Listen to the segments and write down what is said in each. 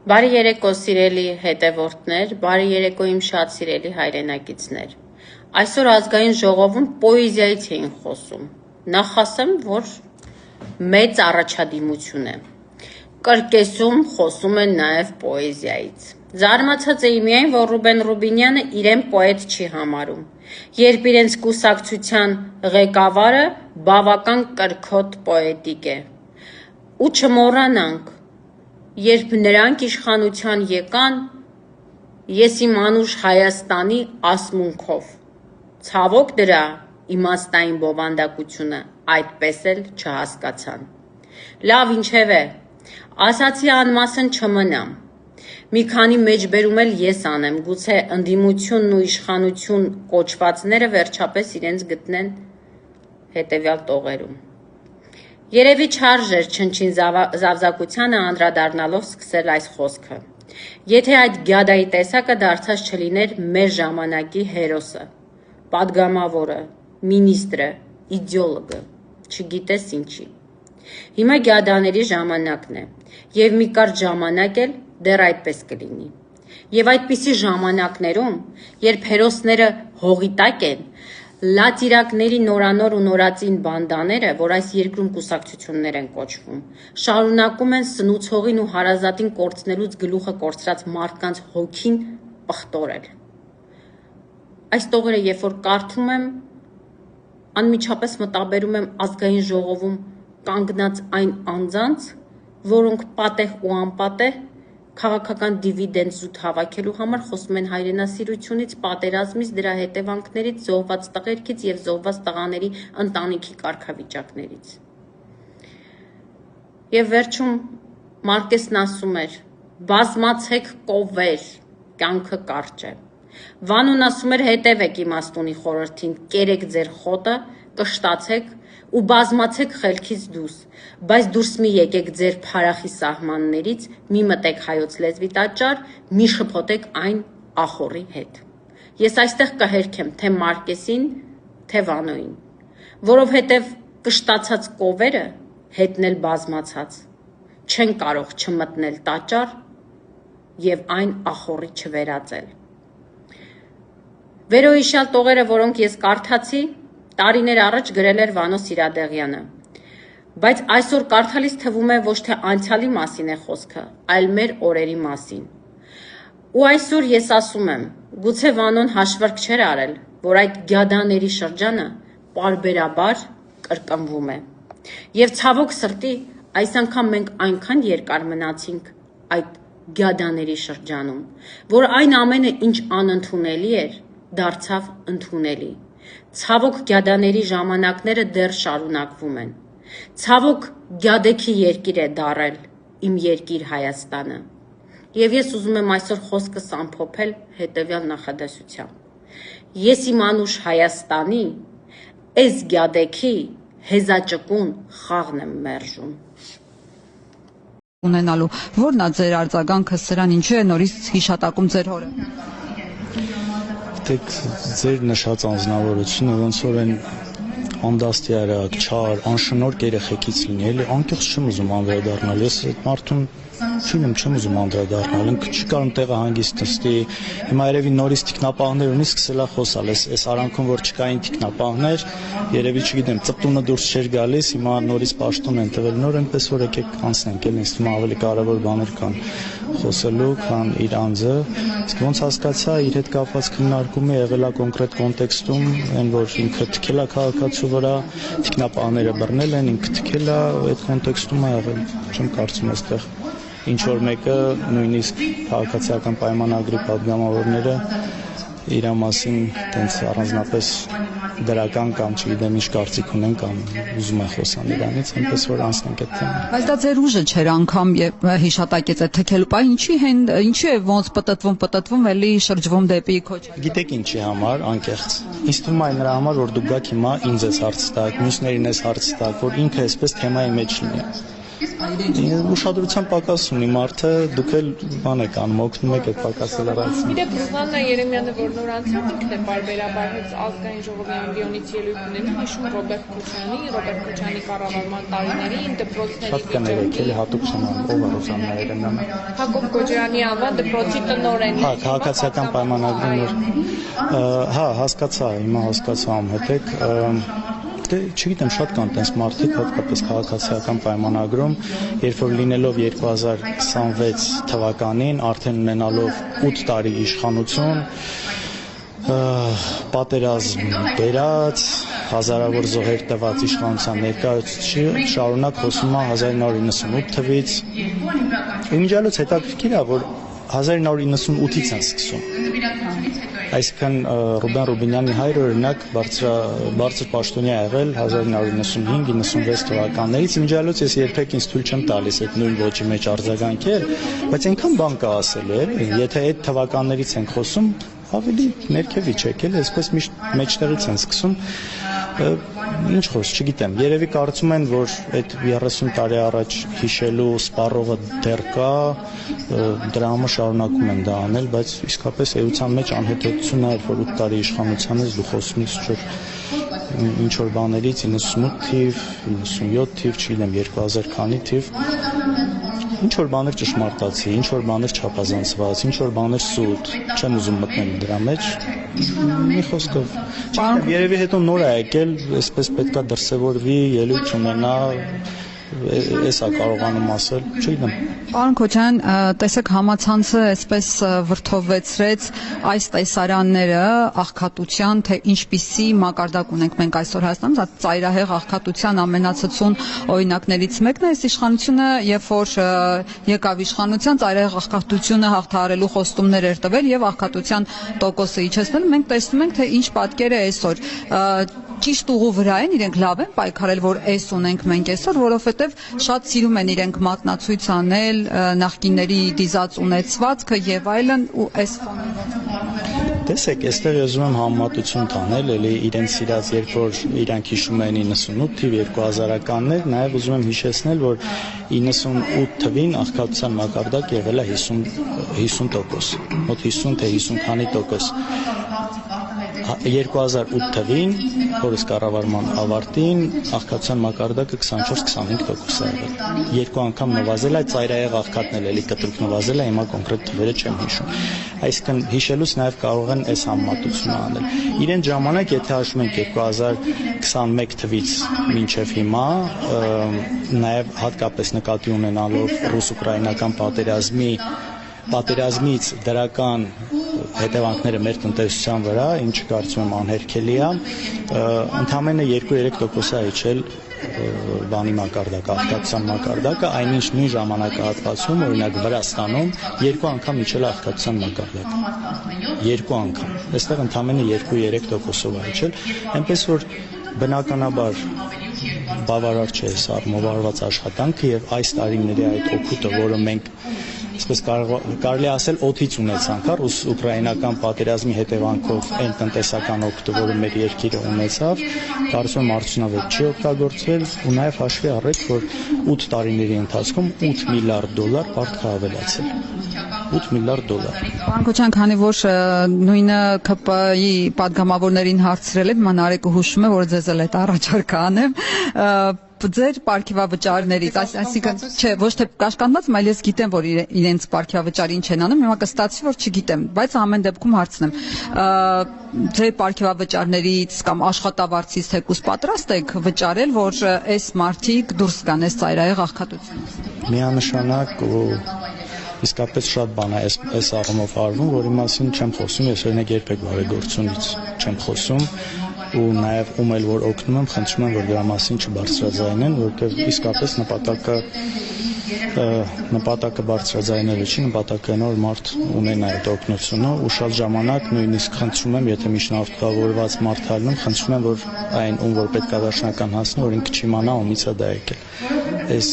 Բարի երեկո սիրելի հետևորդներ, բարի երեկո իմ շատ սիրելի հայրենակիցներ։ Այսօր ազգային ժողովում պոեզիայից էին խոսում։ Նախ ասեմ, որ մեծ առաջադիմություն է։ Կրկեսում խոսում են նաև պոեզիայից։ Զարմացած էի միայն, որ Ռուբեն Ռուբինյանը իրեն պոետ չի համարում, երբ իրենց կուսակցության ղեկավարը բավական կրքոտ պոետիկ է։ Ու չմոռանանք, երբ նրանք իշխանության եկան, ես իմ անուշ Հայաստանի ասմունքով, ցավոք դրա իմաստային բովանդակությունը այդպես էլ չհասկացան։ Լավ, ինչևէ, ասացի անմասն չմնամ, մի քանի մեջբերում էլ ես անեմ, գուցե ընդդիմությունն ու իշխանություն կոչվածները վերջապես իրենց գտնեն հետևյալ տողերում։ Երևի չարժեր չնչին զավզակությանը անդրադառնալով սկսել այս խոսքը։ Եթե այդ գյադայի տեսակը դարձած չլիներ մեր ժամանակի հերոսը, պատգամավորը, մինիստրը, իդեոլոգը, չգիտես ինչի։ Հիմա գյադաների ժամանակն է, եւ մի կարճ ժամանակ էլ դեռ այդպես կլինի։ Եվ այդպիսի ժամանակներում, երբ հերոսները հողի տակ են, լատիրակների նորանոր ու նորածին բանդաները, որ այս երկրում կուսակցություններ են կոչվում, շարունակում են սնուցողին ու հարազատին կորցնելուց գլուխը կորցրած մարդկանց հոգին պղտորել։ Այս տողերը երբ որ կարդում եմ, անմիջապես մտաբերում եմ ազգային ժողովում կանգնած այն անձանց, որոնք պատեհ ու անպատեհ քաղաքական դիվիդենդ զուտ հավաքելու համար խոսում են հայրենասիրությունից, պատերազմից, դրա հետևանքներից, զոհված տղերքից եւ զոհված տղաների ընտանիքի կարգավիճակներից։ Եվ վերջում Մարկեսն ասում էր. բազմացեք կովեր, կյանքը կարճ է։ Վանուն ասում էր հետևեք իմաստունի խորհրդին, կերեք ձեր խոտը, կշտացեք ու բազմացեք խելքից դուրս, բայց դուրս մի եկեք ձեր փարախի սահմաններից, մի մտեք հայոց լեզվի տաճար, մի շփոթեք այն ախորի հետ։ Ես այստեղ կհերքեմ թե Մարկեսին, թե Վանոյին, որովհետև կշտացած կովերը հետնել բազմացած չեն կարող չմտնել տաճար եւ այն ախորի չվերածել։ Վերոհիշյալ տողերը, որոնք ես կարդացի, տարիներ առաջ գրել էր Վանո Սիրադեղյանը, բայց այսօր կարդալիս թվում է ոչ թե անցյալի մասին է խոսքը, այլ մեր օրերի մասին։ Ու այսօր ես ասում եմ, գուցե Վանոն հաշվարկ չէր արել, որ այդ գյադաների շրջանը պարբերաբար կրկնվում է։ Եվ ցավոք սրտի, այս անգամ մենք այնքան երկար մնացինք այդ գյադաների շրջանում, որ այն ամենը, ինչ անընդունելի էր, դարձավ ընդունելի։ Ցավոք գյադաների ժամանակները դեռ շարունակվում են։ Ցավոք գյադեքի երկիր է դարել իմ երկիր Հայաստանը։ Եվ ես ուզում եմ այսօր խոսքս ամփոփել հետևյալ նախադասությամբ։ Ես իմ անուշ Հայաստանի, այս գյադեքի հեզաճկուն խաղն եմ մերժում։ Ունենալու որն է ձեր արձագանքը սրան, ինչու է նորից հիշատակում ձեր հորը։ Դեք ձեր նշած անձնավորությունը ոնց որ են անդաստիարակ, չար, անշնորհք երեխեքից լինի, էլի անկեղծ չեմ ուզում անդրադառնալ, ես այդ մարդուն չեմ ուզում անդրադառնալ, ինքը չի կարող տեղը հանգիստ նստի, հիմա երևի նորից թիկնապահներ ունի, սկսել է խոսալ, այս արանքում որ չկային թիկնապահներ, երևի չգիտեմ, ծպտունը դուրս չէր գալիս, հիմա նորից պաշտոն են տվել, նոր այնպես որ եկեք անցնենք, էլի ինձ թվում է ավելի կարևոր բաներ կան խոսելու, քան իր անձը, իսկ ոնց հասկացա, իր հետ կապված քննարկումը եղել է կոնկրետ կոնտեքստում, այն որ ինքը թքել է քաղաքացու վրա, թիկնապահները բռնել են, ինքը թքել է, այդ կոնտեքստում է եղել, չեմ կարծում այստեղ ինչ որ մեկը նույնիսկ քաղաքացիական պայմանագրի պատգամավորները իր մասին տենց առանձնապես դրական կամ չգիտեմ ինչ կարծիք ունեն կամ ուզում են խոսան իրանից, այնպես որ անցնենք այդ թեման։ Բայց դա ձեր ուժը չէր անգամ հիշատակեց այդ թքելու պահ, ինչի է ոնց պտտվում, էլի շրջվում դեպի քոչ։ Գիտեք ինչի համար, անկեղծ։ Ինձ թվում է նրա համար, որ դուք գաք հիմա ինձ ես հարց տակ, մյուսներին ես հարց տակ, որ ինքը այսպես թեմայի մեջ լինի։ Ուշադրության պակաս ունի մարդը, դուք էլ բան եք անում, օգնում եք այդ պակասը լրացնել։ Իդեպ Ռուսլանա Երեմյանը, որ նոր անցավ, ինքն է բարբերաբար հենց ազգային ժողովի ամբիոնից ելույթ ունենում, հիշում Ռոբերտ Քոչյանի կառավարման տարիներին դպրոցների Շատ կներեք, էլի հատուկ չեմ անում, ով է Ռուսլանա Երեմյանը։ Հակոբ Գոջարյանի անվան դպրոցի տնօրեն։ Հա, քաղաքացիական պայմանագրում հա, հասկացա, հիմա հասկացա ամհետեք։ Դե չգիտեմ, շատ կան տես մարդիկ, հատկապես քաղաքացիական պայմանագրում, երբ որ լինելով 2026 թվականին, արդեն ունենալով 8 տարի իշխանություն, պատերազմ բերած, հազարավոր զոհեր տված իշխանության ներկայացուցիչը շարունակ խոսում է 1998 թվից։ Իմիջիալոց հետաքրքիր է, որ 1998-ից են սկսում։ Այսինքն Ռուբեն Ռուբինյանի հայրը օրինակ բարձր պաշտոնյա եղել 1995-96 թվականներից, իմիջիալոց ես երբեք ինձ թույլ չեմ տալիս այդ նույն ոճի մեջ արձագանքել, բայց այնքան բան կա ասել է, եթե այդ թվականներից ենք խոսում, ավելի ներքևի չեք, էլ այսպես միշտ մեջտեղից են սկսում, ինչ խոս, չգիտեմ, երևի կարծում են, որ այդ 30 տարի առաջ հիշելու սպառողը դեռ կա, դրա համար շարունակում են դա անել, բայց իսկապես էության մեջ անհետեցություն է, որ 8 տարի իշխանությանից դու խոսում ես ինչ որ բաներից 98 թիվ, 97 թիվ, չգիտեմ 2000 քանի թիվ, ինչ որ բաներ ճշմարտացի, ինչ որ բաներ չափազանցված, ինչ որ բաներ սուտ, չեմ ուզում մտնել դրա մեջ, մի խոսքով, երևի հետո նոր է եկել, այսպես պետքա դրսևորվի, ելույթ չունենա, էսա կարողանում ասել, չգիտեմ։ Պարոն Քոչարյան, տեսեք համացանցը այսպես վրթովվեցրեց այս տեսարանները աղքատության, թե ինչպիսի մակարդակ ունենք մենք այսօր Հայաստանում, դա ծայրահեղ աղքատության ամենացածուն օրինակներից մեկն է, այս իշխանությունը, երբ որ եկավ իշխանության, ծայրահեղ աղքատությունը հաղթահարելու խոստումներ էր տվել եւ աղքատության տոկոսը իջեցնել, մենք տեսնում ենք, թե ինչ պատկեր է այսօր ճիշտ ուղու վրա են, իրենք լավ են պայքարել, որ այս ունենք մենք այսօր, որովհետև շատ սիրում են իրենք մատնացույց անել, նախկինների դիզած ունեցվածքը եւ այլն ու այս Տեսեք, այստեղ ուզում եմ համեմատություն տանել, էլի իրենց սիրած, երբ որ իրանք հիշում են 98 թիվ 2000-ականներ, նաև ուզում եմ հիշեցնել, որ 98 թվին աղքատության մակարդակը եղել է 50%, մոտ 50 թե 50 քանի տոկոս։ 2008 թվին, որս կառավարման ավարտին, աղքատության մակարդակը 24-25% է եղել։ Երկու անգամ նվազել է, ծայրահեղ աղքատն էլ էլի կտրուկ նվազել է, հիմա կոնկրետ թվերը չեմ հիշում։ Այսինքն հիշելուց նաև կարող են այս համեմատությունը անել։ Իրեն ժամանակ, եթե հաշվում ենք 2021 թվից մինչև հիմա, նաև հատկապես նկատի ունենալով ռուս-ուկրաինական պատերազմից դրական հետևանքները մեր տնտեսության վրա, ինչը կարծում եմ անհերքելի է, ընդամենը 2-3% է իջել բանի մակարդակը, աղքատության մակարդակը, այնինչ նույն ժամանակահատվածում, օրինակ Վրաստանում, 2 անգամ իջել է աղքատության մակարդակը։ 2 անգամ։ Այստեղ ընդամենը 2-3%-ով է իջել, այնպես որ բնականաբար բավարար չէ սառնով արված աշխատանքը եւ այս տարիների այդ օգուտը, որը մենք այսպես կարելի ասել օդից ունեցանք, ռուս-ուկրաինական պատերազմի հետևանքով այն տնտեսական օգուտը, որը մեր երկիրը ունեցավ, կարծում եմ արդյունավետ չի օգտագործվել ու նաև հաշվի առեք, որ 8 տարիների ընթացքում $8 միլիարդ պարտք է ավելացել։ $8 միլիարդ։ Պարոն Քոչարյան, քանի որ նույնը ԿՊ-ի падգամավորներին հարցրել եք, մանարեկը հուշում է, որ ձեզ էլ այդ առաջարկը անեմ, ձեր պարգևավճարներից, այսինքն չէ, ոչ թե կաշկանդված, այլ ես գիտեմ, որ իրենց պարգևավճարը ինչ են անում, հիմա կստացվի, որ չգիտեմ, բայց ամեն դեպքում հարցնեմ, ձեր պարգևավճարներից կամ աշխատավարձից թեկուզ պատրաստ եք վճարել, որ այս մարդիկ դուրս գան այս ծայրահեղ աղքատությունից։ Միանշանակ ու իսկապես շատ բան է այս առումով արվում, որի մասին չեմ խոսում, ես օրինակ երբեք բարեգործությունից չեմ խոսում ու նաև ում էլ որ օգնում եմ, խնդրում եմ, որ դրա մասին չբարձրաձայնեն, որովհետև իսկապես նպատակը բարձրաձայնելը չի, նպատակը այն որ մարդ ունենա այդ օգնությունը ու շատ ժամանակ նույնիսկ խնդրում եմ, եթե միջնորդավորված մարդ հալնում, խնդրում եմ, որ այն ում որ պետք է վերջնական հասնի, որ ինքը չիմանա ումից է դա եկել։ Այս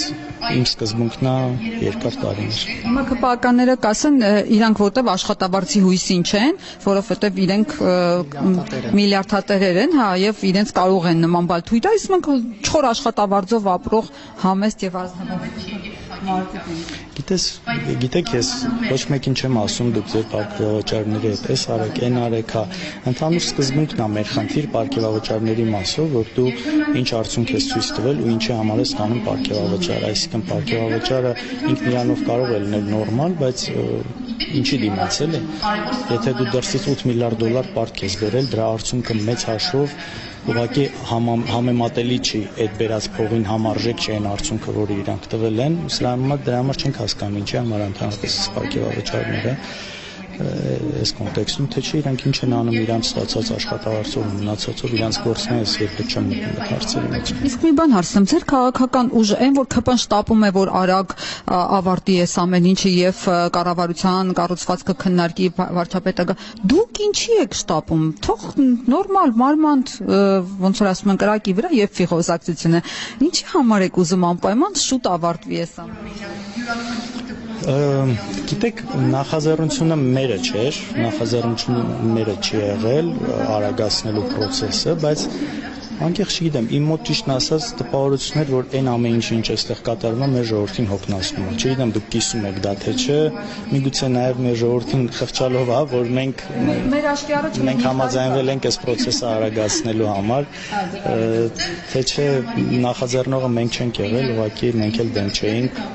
իմ սկզբունքն է երկար տարիներ։ Հիմա ԿՊԱ-ականները կասեն իրանք որտեվ աշխատավարձի հույսին չեն, որովհետև իրենք միլիարդատերեր են, հա, եւ իրենց կարող են նման բան թույլ տալ, իսկ մենք չոր աշխատավարձով ապրող համեստ եւ ազնվող Գիտեք, ես ոչ մեկին չեմ ասում դուք ձեր պարգևավճարների հետ էս արեք, այն արեք, հա։ Ընդհանուր սկզբունքն է մեր խնդիր պարգևավճարների մասով, որ դու ինչ արդյունք ես ցույց տվել ու ինչի համար ես ստանում պարգևավճար, այսինքն պարգևավճարը ինքն իրանով կարող է լինել նորմալ, բայց ինչի դիմաց էլի։ Եթե դու դրսից $8 միլիարդ պարտք ես բերել, դրա արդյունքը մեծ հաշվով ուղղակի համեմատելի չի այդ բերած փողին համարժեք չի այն արդյունքը, որը իրանք տվել են, դրա համար չենք հասկանում ինչի համար ընդհանրապես պարգևավճարները այս կոնտեքստում, թե չէ իրանք ինչ են անում իրանք ստացած աշխատավարձով մնացածով իրանք գործն է, ես երբեք չեմ մտնում հարցերի մեջ։ Իսկ մի բան հարցնեմ, ձեր քաղաքական ուժը այն որ ԿՊ-ն շտապում է, որ արագ ավարտի այս ամեն ինչը եւ կառավարության կառուցվածքը քննարկի վարչապետը, դուք ինչի եք շտապում։ Թող նորմալ մարմանդ ոնց որ ասում են կրակի վրա եւ ֆիղոզակցությունը։ Ինչի համար եք ուզում անպայման շուտ ավարտվի այս ամենը։ Գիտեք, նախաձեռնությունը մերը չէր, նախաձեռնությունը մերը չի եղել արագացնելու process-ը, բայց անկեղծ չգիտեմ, իմ մոտ ճիշտն ասած տպավորություններ, որ այն ամեն ինչ այստեղ կատարվում է, մեր ժողովրդին հոգնածնում է։ Չգիտեմ, դուք կիսում եք դա թե չէ, միգուցե նաև մեր ժողովրդին խղճալով է, որ մենք համաձայնվել ենք այս process-ը արագացնելու համար, թե չէ նախաձեռնողը մենք չենք եղել, ուղղակի մենք էլ դեմ չէինք։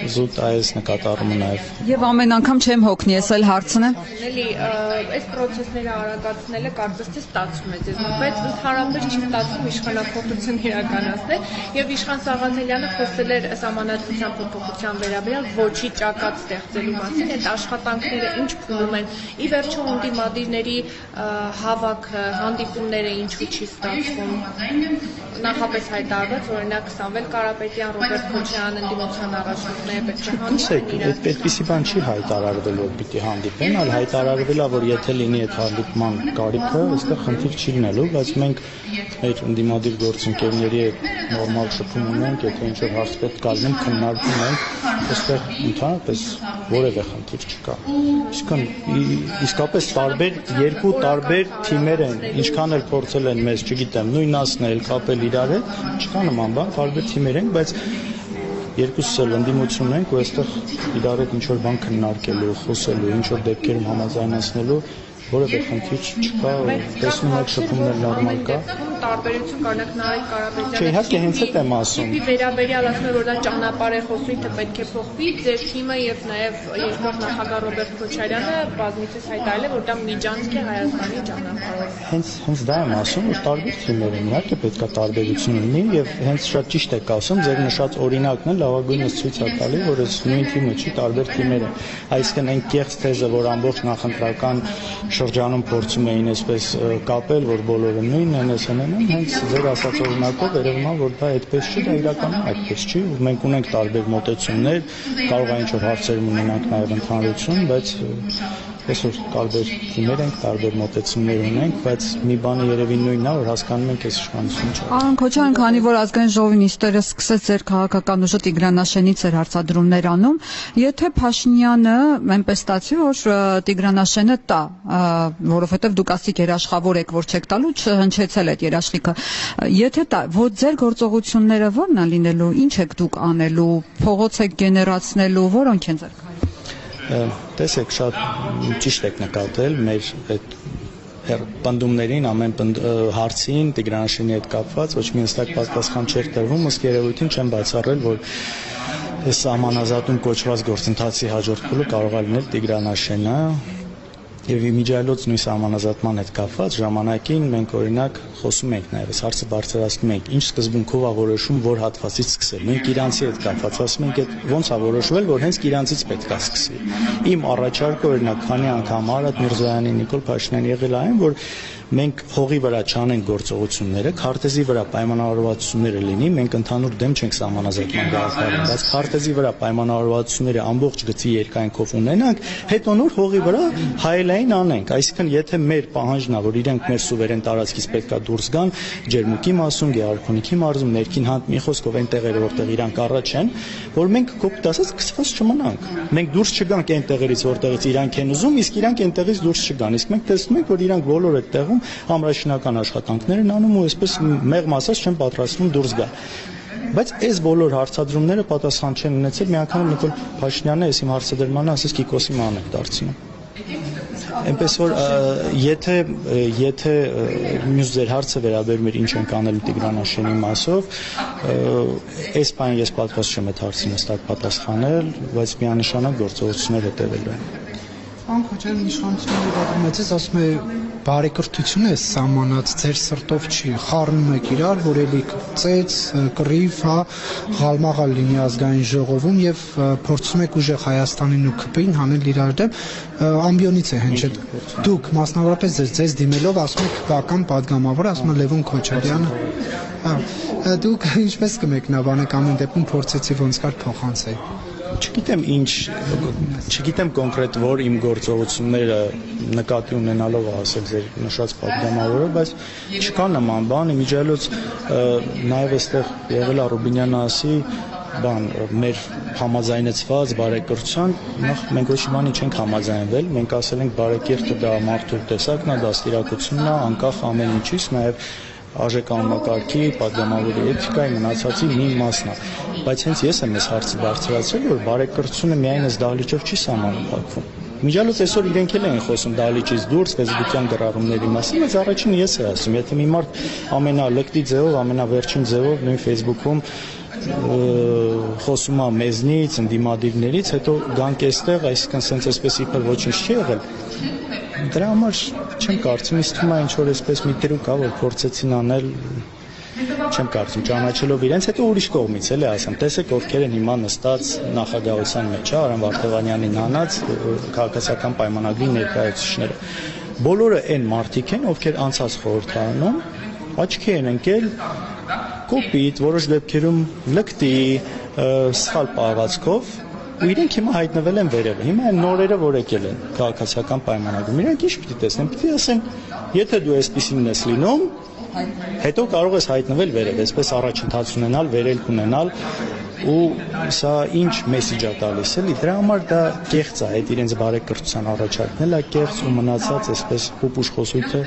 Զուտ այս նկատառումը նաև։ Եվ ամեն անգամ չեմ հոգնի, ես էլ հարցնեմ։ Էլի այս process-ները արագացնելը կարծես թե ստացվում է ձեզ, բայց ընդհանրապես չի ստացվում իշխանախոսություն իրականացնել, եւ իշխան Սաղաթելյանը խոսել էր սահմանադրության փոփոխության վերաբերյալ ոչի ճակատ ստեղծելու մասին, այդ աշխատանքները ինչ փուլում են։ Ի վերջո ընդդիմադիրների հավաքը, հանդիպումները ինչու չի ստացվում։ Նախապես հայտարարված, օրինակ Սամվել Կարապետյան, Ռոբերտ Քոչարյան ընդդիմության առաջնորդները պետք է հանդիպեն։ Այդպիսի բան չի հայտարարվել, որ պիտի հանդիպեն, այլ հայտարարվել է, որ եթե լինի այդ հանդիպման կարիքը, այստեղ խնդիր չի լինելու, բայց մենք մեր ընդդիմադիր գործընկերների հետ նորմալ շփում ունենք, եթե ինչ-որ հարց պետք է լինի, քննարկում ենք, այստեղ ընդհանրապես որևէ խնդիր չկա։ Իսկապես երկու տարբեր թիմեր են, ինչքան էլ փորձել են մեզ, չգիտեմ, նույն ասնել, կապել իրար հետ, չկա նման բան, տարբեր թիմեր են, բայց երկուսս էլ ընդդիմություն ենք ու այստեղ իրար հետ ինչ-որ բան քննարկելու, խոսելու, ինչ-որ դեպքերում համաձայնացնելու որևէ խնդիր չկա, տեսնում եք շփումներ նորմալ կա։ Տարբերություն կանեք Նարեկ Կարապետյանը։ Չէ, իհարկե հենց այդ եմ ասում։ Վերաբերյալ ասում է, որ դա ճանապարհ է խոսում, թե պետք է փոխվի, ձեր թիմը եւ նաեւ երկրորդ նախագահ Ռոբերտ Քոչարյանը բազմիցս հայտարարել է, որ դա միջանցք է Հայաստանի ճանապարհով։ Հենց դա եմ ասում, որ տարբեր թիմեր են, իհարկե պետք է տարբերություն լինի եւ հենց շատ ճիշտ եք ասում, ձեր նշած օրինակն էլ լավագույնս ցույց է տալի, որ այս նույն թիմը չի, տարբեր թիմեր են։ Այսինքն այն կեղծ թեզը, որ ամբողջ նախընտրական շրջանում փորձում էին այսպես կապել, որ բոլորը նույնն են, ասեն, հենց ձեր ասած օրինակով երևում է, որ դա այդպես չի, դա իրականում այդպես չի, մենք ունենք տարբեր մոտեցումներ, կարող է ինչ-որ հարցեր ունենանք նաև ընդհանրություն, բայց այսօր տարբեր թիմեր ենք, տարբեր մոտեցումներ ունենք, բայց մի բանը երևի նույնն է, որ հասկանում ենք այս իշխանությունը չէ։ Արոն Քոչարյան, քանի որ ազգային ժողովի նիստերը սկսեց ձեր քաղաքական ուժը Տիգրանաշենից էր հարցադրումներ անում, եթե Փաշինյանը այնպես ստացի, որ Տիգրանաշենը տա, որովհետև դուք ասիք երաշխավոր եք, որ չեք տալու, չհնչեցել այդ երաշխիքը։ Եթե տա, որ ձեր գործողությունները ո՞րն են լինելու, ինչ եք դուք անելու, փողոց եք գեներացնելու, որոնք են ձեր Տեսեք, շատ ճիշտ եք նկատել մեր այդ պնդումներին, ամեն հարցին Տիգրանաշենի հետ կապված ոչ մի հստակ պատասխան չէր տրվում, ըստ երևույթին չեմ բացառել, որ այս սահմանազատում կոչված գործընթացի հաջորդ փուլը կարող է լինել Տիգրանաշենը եւ իմիջիայլոց նույն սահմանազատման հետ կապված ժամանակին մենք օրինակ խոսում ենք նաեւ այս հարցը բարձրացնում ենք ինչ սկզբունքով է որոշում որ հատվածից սկսել մենք իրանցի հետ կապված ասում ենք այդ ոնց է որոշվել որ հենց իրանցից պետք է սկսի իմ առաջարկը օրինակ քանի անգամ Արադ Միրզոյանի Նիկոլ Փաշինյանի եղել այն որ մենք հողի վրա չանենք գործողությունները, քարտեզի վրա պայմանավորվածությունները լինի, մենք ընդհանուր դեմ չենք սահմանազատման գաղափարին, բայց քարտեզի վրա պայմանավորվածությունները ամբողջ գծի երկայնքով ունենանք, հետո նոր հողի վրա հայելային անենք, այսինքն եթե մեր պահանջն է, որ իրենք մեր սուվերեն տարածքից պետքա դուրս գան, Ջերմուկի մասում, Գեղարքունիքի մարզում, ներքին հատ մի խոսքով այն տեղերը, որտեղ իրանք առաջ են, որ մենք կոպիտ ասած քսված չմնանք։ Մենք դուրս չգանք այն տեղերից, որտեղից իրանք են ուզում, իսկ իրանք այնտեղից դուրս չգան։ Իսկ մենք տեսնում ենք, որ իրանք բոլոր այդ տեղում ամրաշինական աշխատանքներ են անում ու այսպես մեղմ ասած չեն պատրաստվում դուրս գալ։ Բայց այս բոլոր հարցադրումները պատասխան չեն ունեցել, մի անգամ Նիկոլ Փաշինյանը այս իմ հարցադրմանը ասես Կիկոսի ման է դարձնում։ Այնպես որ եթե մյուս ձեր հարցը վերաբերում էր ինչ ենք անելու Տիգրանաշենի մասով, այս բանը ես պատրաստ չեմ այդ հարցին հստակ պատասխանել, բայց միանշանակ գործողություններ հետևելու են։ Պարոն Քոչարյան, իշխանությունը պատմեցես, ասում է բարեկրթություն է սահմանած, ձեր սրտով չի, խառնում եք իրար, որ էլի ծեծ, կռիվ, ղալմաղալ լինի ազգային ժողովում եւ փորձում եք ուժեղ Հայաստանին ու ԿՊ-ին հանել իրար դեմ, ամբիոնից է հնչել։ Դուք մասնավորապես ձեզ դիմելով ասում եք քական падգամավոր, ասում է Լևոն Քոչարյանը։ Դուք ինչպես կմեկնաբանեք ամեն դեպքում փորձեցի ոնց կար փոխանցել։ Չգիտեմ կոնկրետ որ իմ գործողությունները նկատի ունենալով ասել ձեր նշած падգամավորը, բայց չկա նման բան, իմիջիայլոց նաև այստեղ եղել է Ռուբինյանը ասի մեր համաձայնեցված բարեկրթության, նախ մենք ոչ մի բանի չենք համաձայնվել, մենք ասել ենք բարեկիրթը դա մարդու տեսակն է, դաստիարակությունն է, անկախ ամեն ինչից, նաև արժեկանոնակարգի, падգամավորի էթիկայի մնացածի մի մասն է, բայց հենց ես եմ այս հարցը բարձրացրել, որ բարեկրթությունը միայն այս դահլիճով չի սահմանափակվում։ Միջալոց այսօր իրենք էլ են խոսում դահլիճից դուրս ֆեյսբուքյան գրառումների մասին, բայց առաջին ես եմ ասում, եթե մի մարդ ամենալկտի ձևով, ամենավերջին ձևով նույն ֆեյսբուքում խոսում է մեզնից, ընդդիմադիրներից, հետո գանք այստեղ, այսինքն սենց այսպես իբր ոչինչ չի եղել։ Դրա համար չեմ կարծում, իսկ թվում է ինչ որ այսպես մի դրուկ կա, որ փորձեցին անել, չեմ կարծում, ճանաչելով իրենց, հետո ուրիշ կողմից էլի ասեմ, տեսեք ովքեր են հիմա նստած նախագահության մեջ, Արամ Վարդևանյանի նանած քաղաքացիական պայմանագրի ներկայացուցիչները։ Բոլորը այն մարդիկ են, ովքեր անցած խորհրդարանում աչքի են ընկել կոպիտ, որոշ դեպքերում լկտի, սխալ պահվածքով ու իրենք հիմա հայտնվել են վերևը։ Հիմա այն նորերը, որ եկել են քաղաքացիական պայմանագրում, իրենք ինչ պիտի տեսնեն, պիտի ասեն, եթե դու այսպեսին ես լինում, հետո կարող ես հայտնվել վերև, այսպես առաջընթաց ունենալ, վերելք ունենալ ու սա ինչ մեսիջ է տալիս էլի, դրա համար դա կեղծ է, այդ իրենց բարեկրթության առաջարկն է կեղծ ու մնացած այսպես պուպուշ խոսույթը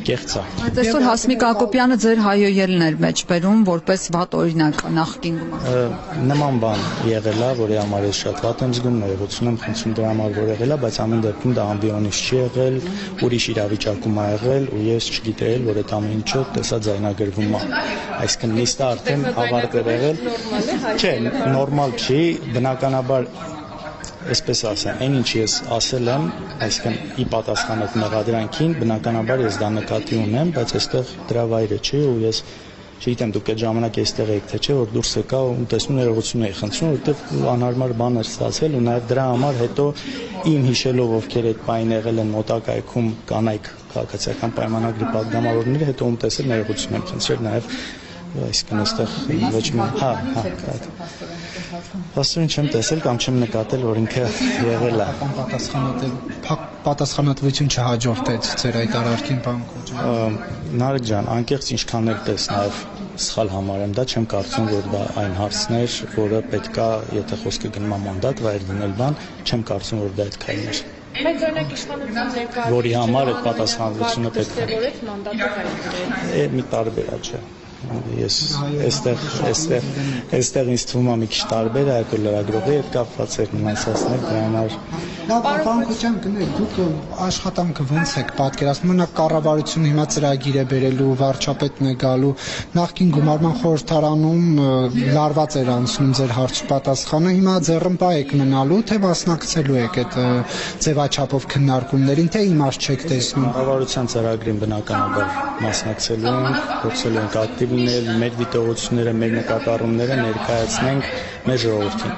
կեղծ է։ Բայց այսօր Հասմիկ Հակոբյանը ձեր հայոյելն էր մեջբերում որպես վատ օրինակ նախկին գումար։ Նման բան եղել է, որի համար ես շատ վատ եմ զգում, ներողություն եմ խնդրում դրա համար, որ եղել է, բայց ամեն դեպքում դա ամբիոնից չի եղել, ուրիշ իրավիճակում է եղել ու ես չգիտեի, որ այդ ամեն ինչը տեսա ձայնագրվում է։ Այսինքն նիստը արդեն ավարտել եղել։ Չէ, նորմալ չի, բնականաբար այսպես ասեմ, այն ինչ ես ասել եմ, այսինքն ի պատասխան այդ մեղադրանքին, բնականաբար ես դա նկատի ունեմ, բայց այստեղ դրա վայրը չի ու ես չգիտեմ դուք այդ ժամանակ այստեղ եք թե չէ, որ դուրս եկա ու տեսնում ներողություն էի խնդրում, որովհետև անհարմար բան էր ստացել ու նաև դրա համար հետո իմ հիշելով ովքեր այդ պայն եղել են մոտակայքում կանայք քաղաքացիական պայմանագրի падգամավորները, հետո ում տեսել ներողություն եմ խնդրել նաև այսինքն այստեղ ոչ մի Աստծուն չեմ տեսել կամ չեմ նկատել, որ ինքը եղել է։ Պատասխանատվություն չհաջորդեց ձեր այդ արարքին, պարոն Քոչարյան։ Նարեկ ջան, անկեղծ ինչքան էլ պես նաև սխալ համարեմ, դա չեմ կարծում, որ դա այն հարցն էր, որը պետքա, եթե խոսքը գնում է մանդատ, վայր դնել բան, չեմ կարծում, որ դա այդ քայլն էր։ Բայց օրինակ իշխանության ներկայացուցիչը որի համար այդ պատասխանատվությունը պետք է։ Որից մանդատը հայտնվեց։ Մի տարբերակ չէ։ Ես այստեղ ինձ թվում է մի քիչ տարբեր է, այլ լրագրողի հետ կապված էր նմանսացներ, դրա համար Պարոն Քոչարյան, գնեք, դուք աշխատանքը ոնց եք պատկերացնում, մենակ կառավարությունը հիմա ծրագիր է բերելու, վարչապետն է գալու, նախկին գումարման խորհրդարանում լարված էր անցնում ձեր հարց պատասխանը, հիմա ձեռնպահ եք մնալու, թե մասնակցելու եք այդ ձևաչափով քննարկումներին, թե իմաստ չեք տեսնում։ Կառավարության ծրագրին բնականաբար մասնակցելու ենք, փորձելու ենք ակտիվ լինել, մեր դիտողությունները, մեր նկատառումները ներկայացնենք մեր ժողովրդին։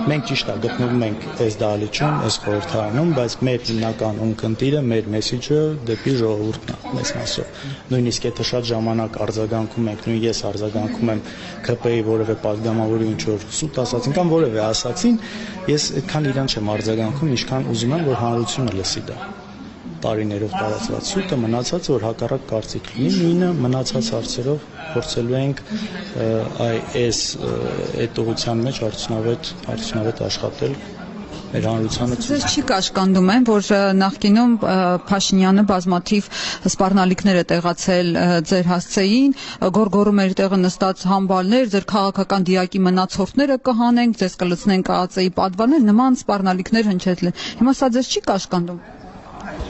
Մենք ճիշտ է գտնվում ենք այս դահլիճում, այս խորհրդարանում, բայց մեր հիմնական ունկնդիրը, մեր մեսիջը դեպի ժողովուրդն է, մեծ մասով։ Նույնիսկ եթե շատ ժամանակ արձագանքում ենք, նույն ես արձագանքում եմ ԿՊ-ի որևէ падգամավորի ինչ որ սուտ ասացին կամ որևէ ասացին, ես այդքան իրան չեմ արձագանքում, ինչքան ուզում եմ, որ հանրությունը լսի դա։ Տարիներով տարածված սուտը մնացած որ հակառակ կարծիք լինի, նույնը մնացած հարցերով փորձելու ենք այս այդ ուղղության մեջ արդյունավետ աշխատել մեր հանրությանը։ Ձեզ չի կաշկանդում են, որ նախկինում Փաշինյանը բազմաթիվ սպառնալիքներ է տեղացել ձեր հասցեին, գորգորում էր տեղը նստած համբալներ, ձեր քաղաքական դիակի մնացորդները կհանենք, ձեզ կլցնենք ԱԱԾ-ի պատվարներ, նման սպառնալիքներ հնչեցել են։ Հիմա սա ձեզ չի կաշկանդում։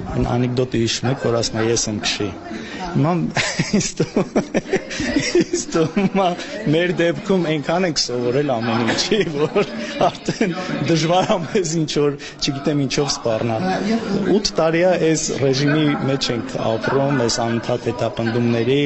Այն անեկդոտը հիշում եք, որ ասում է ես եմ քշի։ Հիմա մեր դեպքում այնքան ենք սովորել ամեն ինչի, որ արդեն դժվար է մեզ ինչ որ, չգիտեմ ինչով սպառնալ։ 8 տարի է այս ռեժիմի մեջ ենք ապրում, այս անընդհատ հետապնդումների